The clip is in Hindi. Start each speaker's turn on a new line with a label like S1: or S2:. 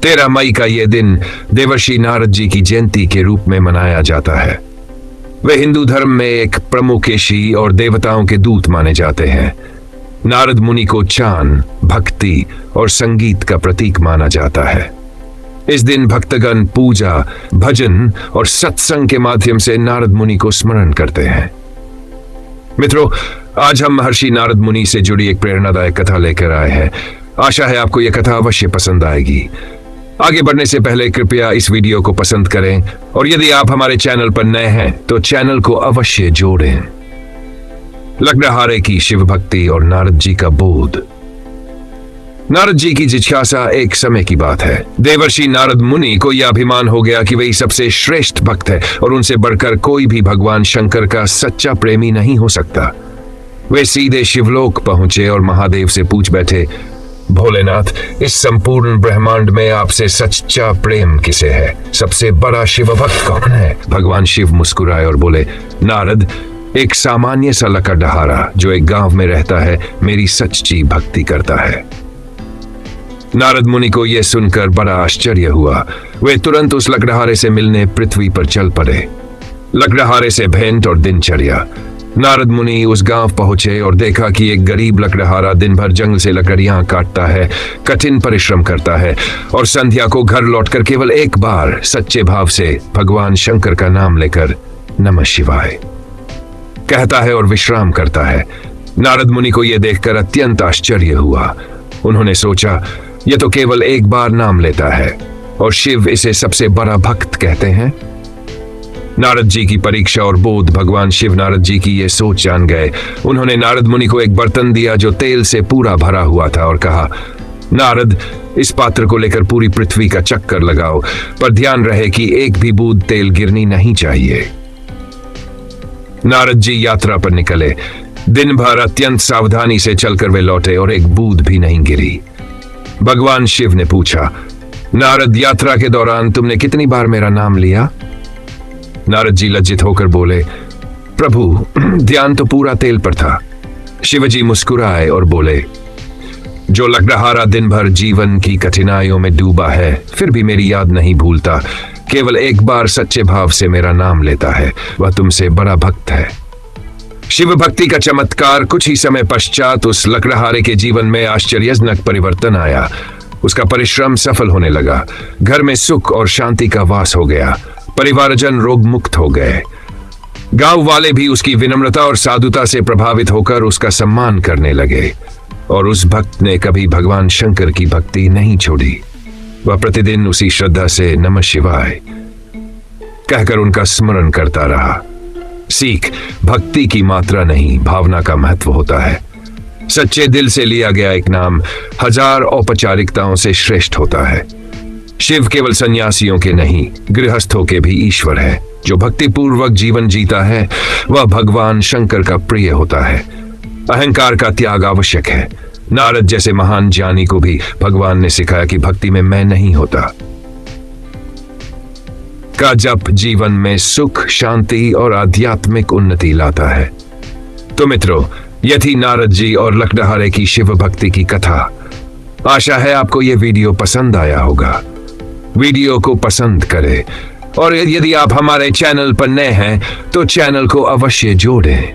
S1: 13 मई का ये दिन देवर्षि नारद जी की जयंती के रूप में मनाया जाता है। वे हिंदू धर्म में एक प्रमुख ऋषि और देवताओं के दूत माने जाते हैं। नारद मुनि को ज्ञान, भक्ति और संगीत का प्रतीक माना जाता है। इस दिन भक्तगण पूजा, भजन और सत्संग के माध्यम से नारद मुनि को स्मरण करते हैं। मित्रों, आज हम महर्षि नारद मुनि से जुड़ी एक प्रेरणादायक कथा लेकर आए हैं। आशा है आपको यह कथा अवश्य पसंद आएगी। आगे बढ़ने से पहले कृपया इस वीडियो को पसंद करें और यदि आप हमारे चैनल पर नए हैं तो चैनल को अवश्य जोड़ें। लकड़हारे की शिव भक्ति और नारद जी का बोध। नारद जी की जिज्ञासा एक समय की बात है। देवर्षि नारद मुनि को यह अभिमान हो गया कि वही सबसे श्रेष्ठ भक्त है और उनसे बढ़कर कोई भी भगवान शंकर का सच्चा प्रेमी नहीं हो सकता। वे सीधे शिवलोक पहुंचे और महादेव से पूछ बैठे, भोलेनाथ, इस संपूर्ण ब्रह्मांड में आपसे सच्चा प्रेम किसे है? सबसे बड़ा शिव भक्त कौन है? भगवान शिव मुस्कुराए और बोले, नारद, एक सामान्य सा लकड़हारा जो एक गांव में रहता है मेरी सच्ची भक्ति करता है। नारद मुनि को यह सुनकर बड़ा आश्चर्य हुआ। वे तुरंत उस लकड़हारे से मिलने पृथ्वी पर चल पड़े। लकड़हारे से भेंट और दिनचर्या। नारद मुनि उस गांव पहुंचे और देखा कि एक गरीब लकड़हारा दिन भर जंगल से लकड़ियां काटता है, कठिन परिश्रम करता है और संध्या को घर लौटकर केवल एक बार सच्चे भाव से भगवान शंकर का नाम लेकर नमः शिवाय कहता है और विश्राम करता है। नारद मुनि को यह देखकर अत्यंत आश्चर्य हुआ। उन्होंने सोचा, यह तो केवल एक बार नाम लेता है और शिव इसे सबसे बड़ा भक्त कहते हैं। नारद जी की परीक्षा और बोध। भगवान शिव नारद जी की यह सोच जान गए। उन्होंने नारद मुनि को एक बर्तन दिया जो तेल से पूरा भरा हुआ था और कहा, नारद, इस पात्र को लेकर पूरी पृथ्वी का चक्कर लगाओ, पर ध्यान रहे कि एक भी बूंद तेल गिरनी नहीं चाहिए। नारद जी यात्रा पर निकले। दिन भर अत्यंत सावधानी से चलकर वे लौटे और एक बूंद भी नहीं गिरी। भगवान शिव ने पूछा, नारद, यात्रा के दौरान तुमने कितनी बार मेरा नाम लिया? नारद जी लज्जित होकर बोले, प्रभु, ध्यान तो पूरा तेल पर था। शिवजी मुस्कुराए और बोले, जो लकड़हारा दिन भर जीवन की कठिनाइयों में डूबा है फिर भी मेरी याद नहीं भूलता, केवल एक बार सच्चे भाव से मेरा नाम लेता है, वह तुमसे बड़ा भक्त है। शिव भक्ति का चमत्कार। कुछ ही समय पश्चात उस लकड़हारे के जीवन में आश्चर्यजनक परिवर्तन आया। उसका परिश्रम सफल होने लगा। घर में सुख और शांति का वास हो गया। परिवारजन रोग मुक्त हो गए। गांव वाले भी उसकी विनम्रता और साधुता से प्रभावित होकर उसका सम्मान करने लगे और उस भक्त ने कभी भगवान शंकर की भक्ति नहीं छोड़ी। वह प्रतिदिन उसी श्रद्धा से नमः शिवाय कहकर उनका स्मरण करता रहा। सीख, भक्ति की मात्रा नहीं, भावना का महत्व होता है। सच्चे दिल से लिया गया एक नाम हजार औपचारिकताओं से श्रेष्ठ होता है। शिव केवल सन्यासियों के नहीं, गृहस्थों के भी ईश्वर है। जो भक्तिपूर्वक जीवन जीता है वह भगवान शंकर का प्रिय होता है। अहंकार का त्याग आवश्यक है। नारद जैसे महान ज्ञानी को भी भगवान ने सिखाया कि भक्ति में मैं नहीं होता का जप जीवन में सुख, शांति और आध्यात्मिक उन्नति लाता है। तो मित्रों, यह थी नारद जी और लकड़हारे की शिव भक्ति की कथा। आशा है आपको यह वीडियो पसंद आया होगा। वीडियो को पसंद करें और यदि आप हमारे चैनल पर नए हैं तो चैनल को अवश्य जोड़ें।